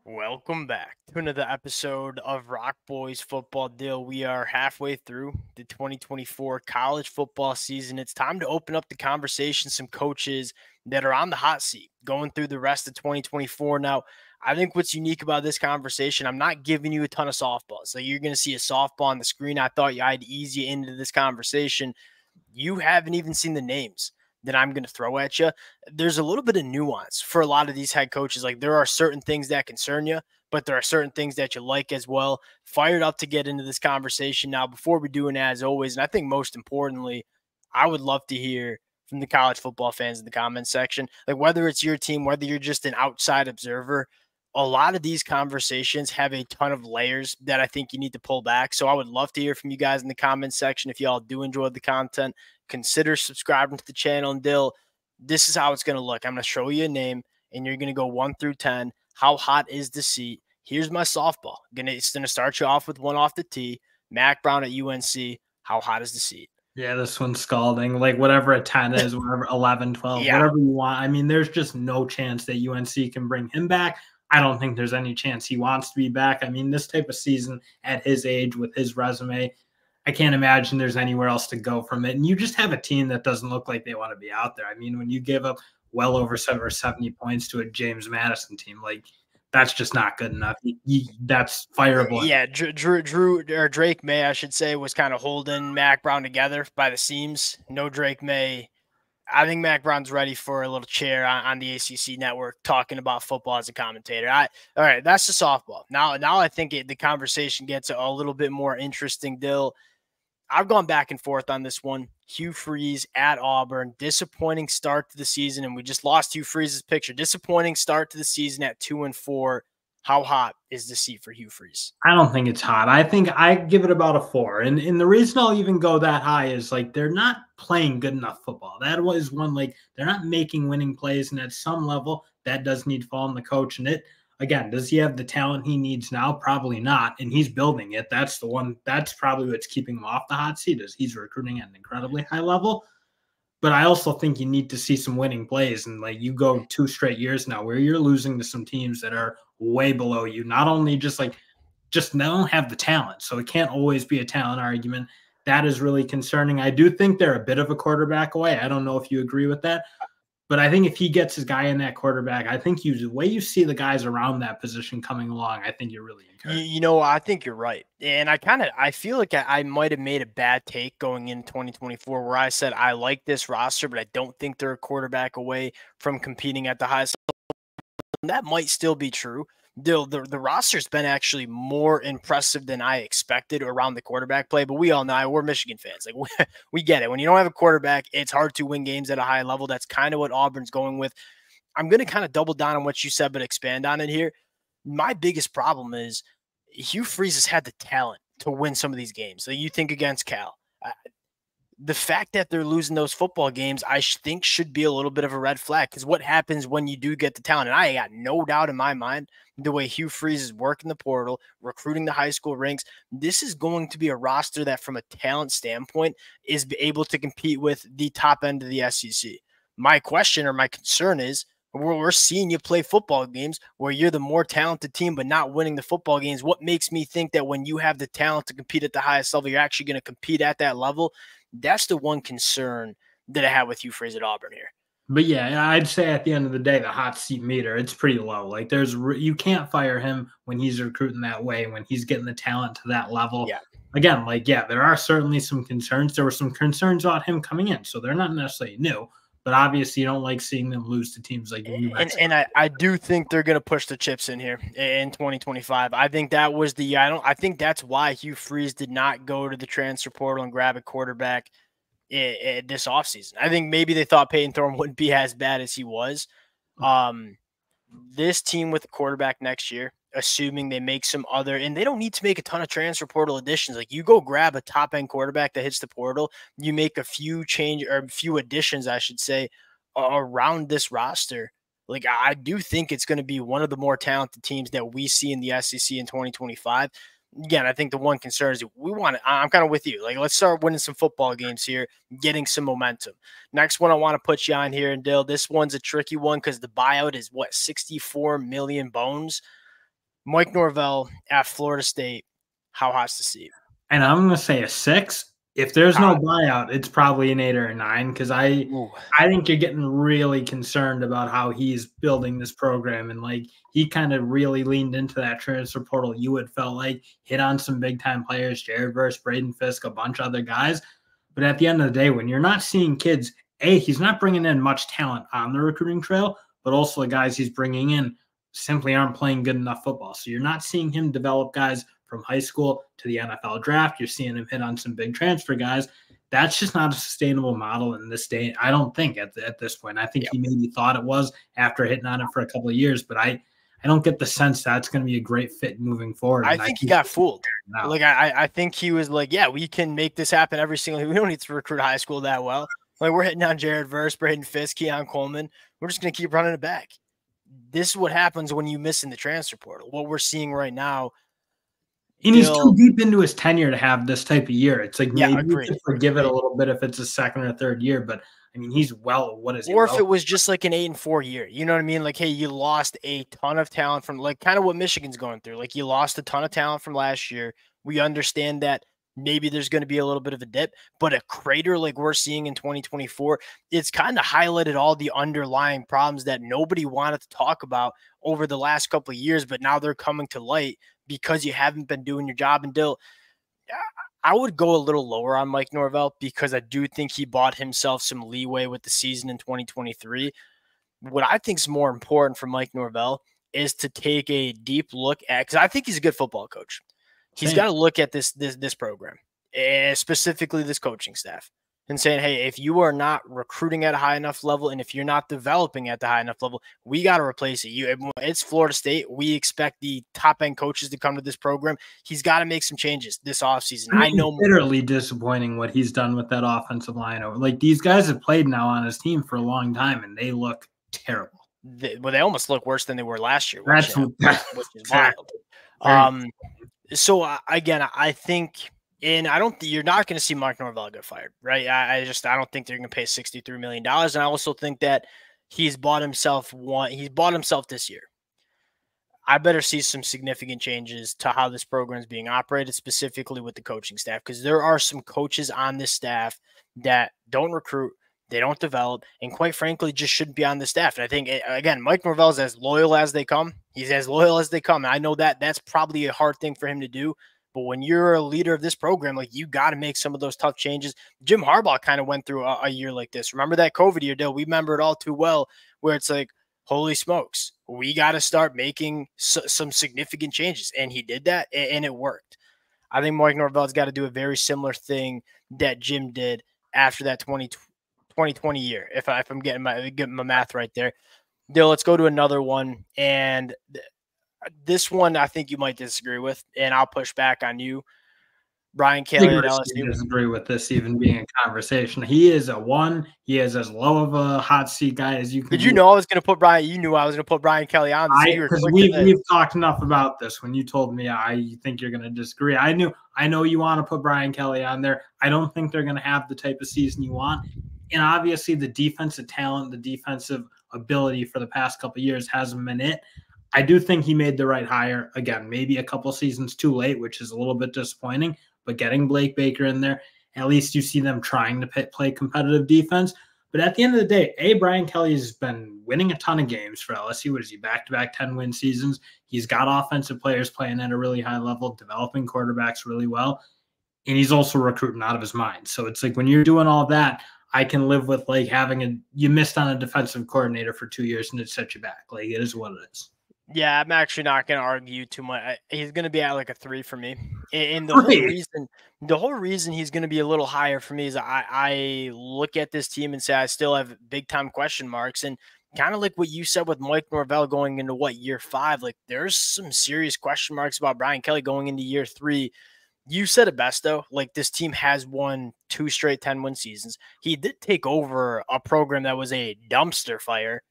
Welcome back to another episode of Rock Boys Football Deal. We are halfway through the 2024 college football season. It's time to open up the conversation. Some coaches that are on the hot seat going through the rest of 2024. Now, I think what's unique about this conversation, I'm not giving you a ton of softballs. So you're going to see a softball on the screen. I thought I'd ease you into this conversation. You haven't even seen the names that I'm going to throw at you. There's a little bit of nuance for a lot of these head coaches. Like there are certain things that concern you, but there are certain things that you like as well. Fired up to get into this conversation now. Before we do, and as always, and I think most importantly, I would love to hear from the college football fans in the comments section. Like whether it's your team, whether you're just an outside observer, a lot of these conversations have a ton of layers that I think you need to pull back. So I would love to hear from you guys in the comments section. If y'all do enjoy the content, consider subscribing to the channel. And Dill, this is how it's going to look. I'm going to show you a name, and you're going to go 1 through 10. How hot is the seat? Here's my softball. It's going to start you off with one off the tee. Mac Brown at UNC. How hot is the seat? Yeah, this one's scalding. Like whatever a 10 is, whatever 11, 12, Yeah. whatever you want. I mean, there's just no chance that UNC can bring him back. I don't think there's any chance he wants to be back. I mean, this type of season at his age with his resume, I can't imagine there's anywhere else to go from it. And you just have a team that doesn't look like they want to be out there. I mean, when you give up well over 70 points to a James Madison team, like that's just not good enough. That's fireable. Yeah, Drake May, I should say, was kind of holding Mac Brown together by the seams. No Drake May. I think Mac Brown's ready for a little chair on the ACC network talking about football as a commentator. All right, that's the softball. Now I think the conversation gets a little bit more interesting, Dill. I've gone back and forth on this one. Hugh Freeze at Auburn, disappointing start to the season, and we just lost Hugh Freeze's picture. Disappointing start to the season at 2-4. How hot is the seat for Hugh Freeze? I don't think it's hot. I think I give it about a 4. And the reason I'll even go that high is like they're not playing good enough football. That was one, like they're not making winning plays. And at some level, that does need to fall on the coach. And it, again, does he have the talent he needs now? Probably not. And he's building it. That's the one, that's probably what's keeping him off the hot seat is he's recruiting at an incredibly high level. But I also think you need to see some winning plays. And like you go 2 straight years now where you're losing to some teams that are way below you. Not only just they don't have the talent. So it can't always be a talent argument. That is really concerning. I do think they're a bit of a quarterback away. I don't know if you agree with that. But I think if he gets his guy in that quarterback, I think the way you see the guys around that position coming along, I think you're really encouraged. I think you're right. And I feel like I might have made a bad take going in 2024 where I said I like this roster, but I don't think they're a quarterback away from competing at the highest level. That might still be true. The roster's been actually more impressive than I expected around the quarterback play, but we all know we're Michigan fans. Like we get it. When you don't have a quarterback, it's hard to win games at a high level. That's kind of what Auburn's going with. I'm going to kind of double down on what you said, but expand on it here. My biggest problem is Hugh Freeze has had the talent to win some of these games. So you think against Cal. The fact that they're losing those football games, I think should be a little bit of a red flag because what happens when you do get the talent? And I got no doubt in my mind the way Hugh Freeze is working the portal, recruiting the high school ranks. This is going to be a roster that from a talent standpoint is able to compete with the top end of the SEC. My question or my concern is we're seeing you play football games where you're the more talented team but not winning the football games. What makes me think that when you have the talent to compete at the highest level, you're actually going to compete at that level? That's the one concern that I have with Hugh Freeze at Auburn here. But yeah, I'd say at the end of the day, the hot seat meter, it's pretty low. Like you can't fire him when he's recruiting that way, when he's getting the talent to that level. Yeah. Again, there are certainly some concerns. There were some concerns about him coming in, so they're not necessarily new. But obviously, you don't like seeing them lose to teams like New Mexico. And I do think they're going to push the chips in here in 2025. I think that was I think that's why Hugh Freeze did not go to the transfer portal and grab a quarterback this offseason. I think maybe they thought Peyton Thorne wouldn't be as bad as he was. This team with a quarterback next year, assuming they make some other, and they don't need to make a ton of transfer portal additions. Like you go grab a top end quarterback that hits the portal, you make a few additions, I should say, around this roster. Like I do think it's going to be one of the more talented teams that we see in the SEC in 2025. Again, I think the one concern is I'm kind of with you. Like, let's start winning some football games here, getting some momentum. Next one I want to put you on here, and Dill, this one's a tricky one because the buyout is 64 million bones. Mike Norvell at Florida State, how hot's the seat? And I'm going to say a 6. If there's no Hot. buyout, it's probably an 8 or a 9 because I Ooh. think you're getting really concerned about how he's building this program. And like he kind of really leaned into that transfer portal. You would felt like hit on some big time players, Jared Verse, Braden Fisk, a bunch of other guys. But at the end of the day, when you're not seeing kids, he's not bringing in much talent on the recruiting trail, but also the guys he's bringing in simply aren't playing good enough football. So you're not seeing him develop guys from high school to the NFL draft. You're seeing him hit on some big transfer guys. That's just not a sustainable model in this day. I don't think at this point. I think he maybe thought it was after hitting on it for a couple of years, but I don't get the sense that's going to be a great fit moving forward. I think he got fooled. Like I think he was like, yeah, we can make this happen every single. We don't need to recruit high school that well. Like we're hitting on Jared Verse, Braden Fisk, Keon Coleman. We're just going to keep running it back. This is what happens when you miss in the transfer portal. What we're seeing right now. And he's too deep into his tenure to have this type of year. It's like maybe you could forgive it a little bit if it's a second or third year, but I mean, he's what is he? Or if it was just like an 8-4 year, you know what I mean? Like, hey, you lost a ton of talent from like kind of what Michigan's going through. Like you lost a ton of talent from last year. We understand that maybe there's going to be a little bit of a dip, but a crater like we're seeing in 2024, it's kind of highlighted all the underlying problems that nobody wanted to talk about over the last couple of years, but now they're coming to light because you haven't been doing your job. And Dill, I would go a little lower on Mike Norvell because I do think he bought himself some leeway with the season in 2023. What I think is more important for Mike Norvell is to take a deep look at, because I think he's a good football coach. He's got to look at this program, and specifically this coaching staff, and saying, hey, if you are not recruiting at a high enough level and if you're not developing at the high enough level, we got to replace it. It's Florida State. We expect the top-end coaches to come to this program. He's got to make some changes this offseason. I know bitterly disappointing what he's done with that offensive line. Like these guys have played now on his team for a long time, and they look terrible. They almost look worse than they were last year, which is wild. So again, I think, and I don't, you're not going to see Mike Norvell get fired, right? I don't think they're going to pay $63 million. And I also think that he's bought himself this year. I better see some significant changes to how this program is being operated, specifically with the coaching staff, because there are some coaches on this staff that don't recruit, they don't develop, and quite frankly, just shouldn't be on the staff. And I think, again, Mike Norvell is as loyal as they come. He's as loyal as they come. And I know that that's probably a hard thing for him to do. But when you're a leader of this program, like you got to make some of those tough changes. Jim Harbaugh kind of went through a year like this. Remember that COVID year, Dale? We remember it all too well, where it's like, holy smokes, we got to start making some significant changes. And he did that, and it worked. I think Mike Norvell's got to do a very similar thing that Jim did after that 2020 year, if I'm getting my math right there. Dill, let's go to another one. And this one I think you might disagree with, and I'll push back on you. Brian Kelly at LSU. I disagree with this even being a conversation. He is a 1. He is as low of a hot seat guy as you can. Did you know I was going to put Brian? You knew I was going to put Brian Kelly on. Because we've talked enough about this. When you told me I think you're going to disagree, I know you want to put Brian Kelly on there. I don't think they're going to have the type of season you want. And obviously the defensive talent, the defensive ability for the past couple of years hasn't been it. I do think he made the right hire. Again, maybe a couple seasons too late, which is a little bit disappointing. But getting Blake Baker in there, at least you see them trying to play competitive defense. But at the end of the day, Brian Kelly has been winning a ton of games for LSU. What is he, back-to-back 10-win seasons? He's got offensive players playing at a really high level, developing quarterbacks really well. And he's also recruiting out of his mind. So it's like when you're doing all that, I can live with like you missed on a defensive coordinator for 2 years and it set you back. Like it is what it is. Yeah, I'm actually not going to argue too much. He's going to be at like a 3 for me. And the whole reason he's going to be a little higher for me is I look at this team and say I still have big time question marks. And kind of like what you said with Mike Norvell going into year 5, like there's some serious question marks about Brian Kelly going into year 3. You said it best, though. Like, this team has won 2 straight 10-win seasons. He did take over a program that was a dumpster fire.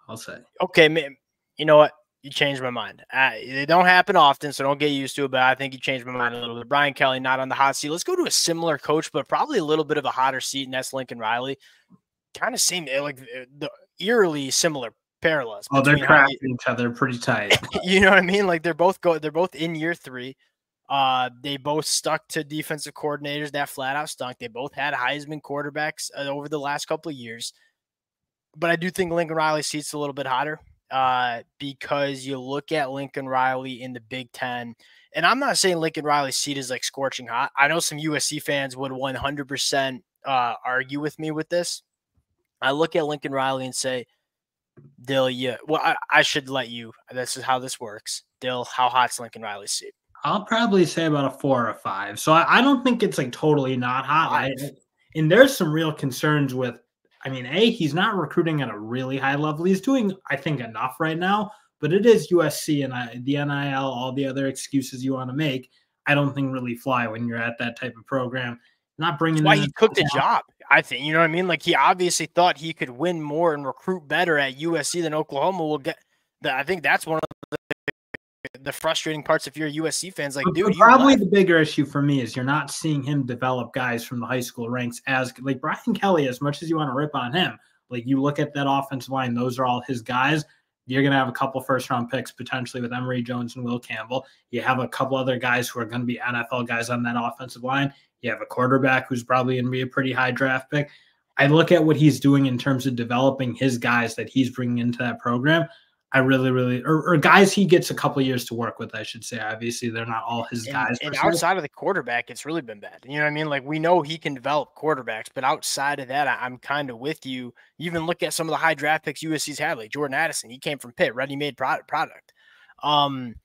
I'll say. Okay, man, you know what? You changed my mind. They don't happen often, so don't get used to it, but I think you changed my mind a little bit. Brian Kelly not on the hot seat. Let's go to a similar coach, but probably a little bit of a hotter seat, and that's Lincoln Riley. Kind of same, like the eerily similar parallels. Oh, they're crafting each other pretty tight. You know what I mean? Like they're both in year 3. They both stuck to defensive coordinators that flat out stunk. They both had Heisman quarterbacks over the last couple of years. But I do think Lincoln Riley's seat's a little bit hotter because you look at Lincoln Riley in the Big Ten, and I'm not saying Lincoln Riley's seat is like scorching hot. I know some USC fans would 100% argue with me with this. I look at Lincoln Riley and say, Dill, I should let you. This is how this works. Dill, how hot's Lincoln Riley's seat? I'll probably say about a 4 or 5. So I don't think it's like totally not hot. And there's some real concerns with, I mean, he's not recruiting at a really high level. He's doing, I think, enough right now, but it is USC and the NIL, all the other excuses you want to make, I don't think really fly when you're at that type of program. Not bringing That's why he took the job, I think. You know what I mean? Like he obviously thought he could win more and recruit better at USC than Oklahoma will get. I think that's one of the frustrating parts if you're USC fans. Like, dude, probably the bigger issue for me is you're not seeing him develop guys from the high school ranks as like Brian Kelly. As much as you want to rip on him, like you look at that offensive line, those are all his guys. You're going to have a couple first-round picks potentially with Emory Jones and Will Campbell. You have a couple other guys who are going to be NFL guys on that offensive line. You have a quarterback who's probably going to be a pretty high draft pick. I look at what he's doing in terms of developing his guys that he's bringing into that program. I really, or guys he gets a couple of years to work with, I should say. Obviously, they're not all his guys. And outside of the quarterback, it's really been bad. You know what I mean? Like, we know he can develop quarterbacks, but outside of that, I'm kind of with you. You even look at some of the high draft picks USC's had, like Jordan Addison. He came from Pitt, ready-made product. And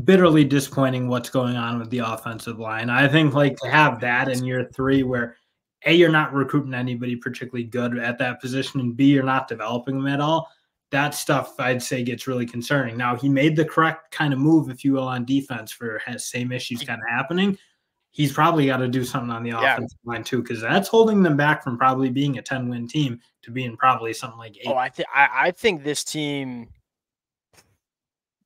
bitterly disappointing what's going on with the offensive line. I think like to have that in year 3 where A, you're not recruiting anybody particularly good at that position, and B, you're not developing them at all. That stuff I'd say gets really concerning. Now he made the correct kind of move, if you will, on defense for same issues kind of happening. He's probably got to do something on the offensive line too, because that's holding them back from probably being a 10-win team to being probably something like 8. Oh, I think this team,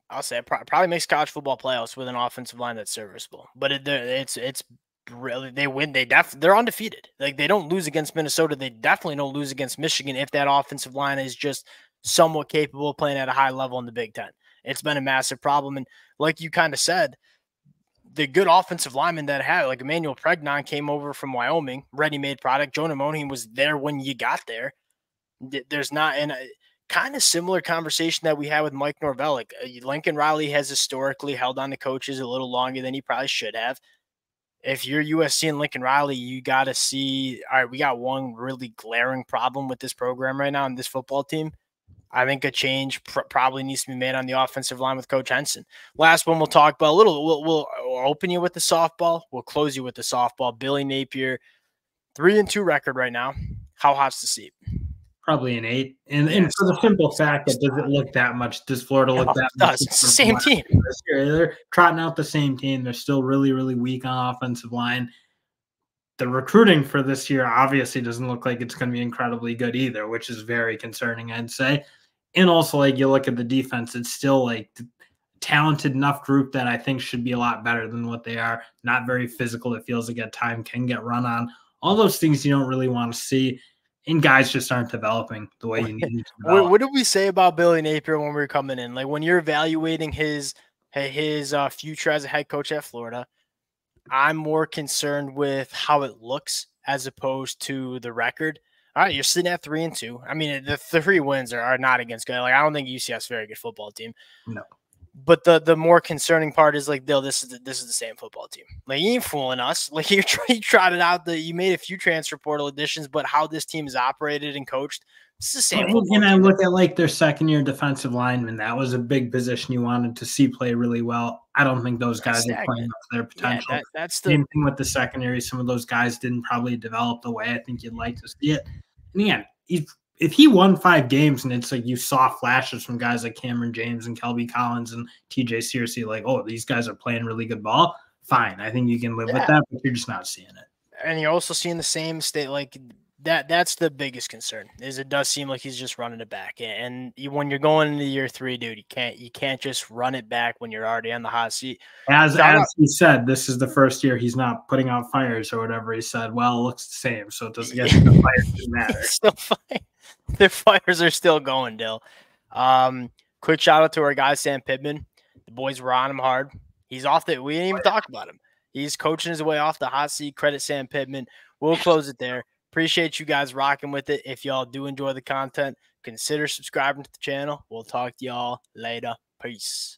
I'll say, it probably makes college football playoffs with an offensive line that's serviceable. But it's really, they win. They're undefeated. Like they don't lose against Minnesota. They definitely don't lose against Michigan if that offensive line is just somewhat capable of playing at a high level in the Big Ten. It's been a massive problem. And like you kind of said, the good offensive linemen that had, like Emmanuel Pregnon came over from Wyoming, ready-made product. Jonah Money was there when you got there. There's not, and kind of similar conversation that we had with Mike Norvell. Like Lincoln Riley has historically held on to coaches a little longer than he probably should have. If you're USC and Lincoln Riley, you got to see, all right, we got one really glaring problem with this program right now and this football team. I think a change probably needs to be made on the offensive line with Coach Henson. Last one we'll talk about a little. We'll open you with the softball. We'll close you with the softball. Billy Napier, 3-2 record right now. How hot's the seat? Probably an 8. And for the simple fact that does it look that much? Does Florida look that much? It's the same team. They're trotting out the same team. They're still really, really weak on offensive line. The recruiting for this year obviously doesn't look like it's going to be incredibly good either, which is very concerning, I'd say. And also, like, you look at the defense, it's still, like, talented enough group that I think should be a lot better than what they are. Not very physical. It feels like at time can get run on. All those things you don't really want to see. And guys just aren't developing the way you need to develop. What did we say about Billy Napier when we were coming in? Like, when you're evaluating his future as a head coach at Florida, I'm more concerned with how it looks as opposed to the record. All right, you're sitting at 3-2. I mean, the 3 wins are not against good. Like, I don't think UCF is a very good football team. No. But the more concerning part is like, Dill, this is the same football team. Like, you ain't fooling us. Like, you trotted out you made a few transfer portal additions, but how this team is operated and coached, it's the same. And I look at like their second-year defensive lineman. That was a big position you wanted to see play really well. I don't think those guys are playing up to their potential. Yeah, that's the same thing with the secondary. Some of those guys didn't probably develop the way I think you'd like to see it. And again, if he won 5 games and it's like you saw flashes from guys like Cameron James and Kelby Collins and TJ Searcy, like, oh, these guys are playing really good ball, fine. I think you can live with that, but you're just not seeing it. And you're also seeing the same state, like That's the biggest concern. Is it does seem like he's just running it back, and when you're going into year 3, dude, you can't just run it back when you're already on the hot seat. As he said, this is the first year he's not putting out fires or whatever he said. Well, it looks the same, so it doesn't get the fires doesn't matter. Still fine. Their fires are still going, Dill. Quick shout out to our guy Sam Pittman. The boys were on him hard. He's off the. We didn't even talk about him. He's coaching his way off the hot seat. Credit Sam Pittman. We'll close it there. Appreciate you guys rocking with it. If y'all do enjoy the content, consider subscribing to the channel. We'll talk to y'all later. Peace.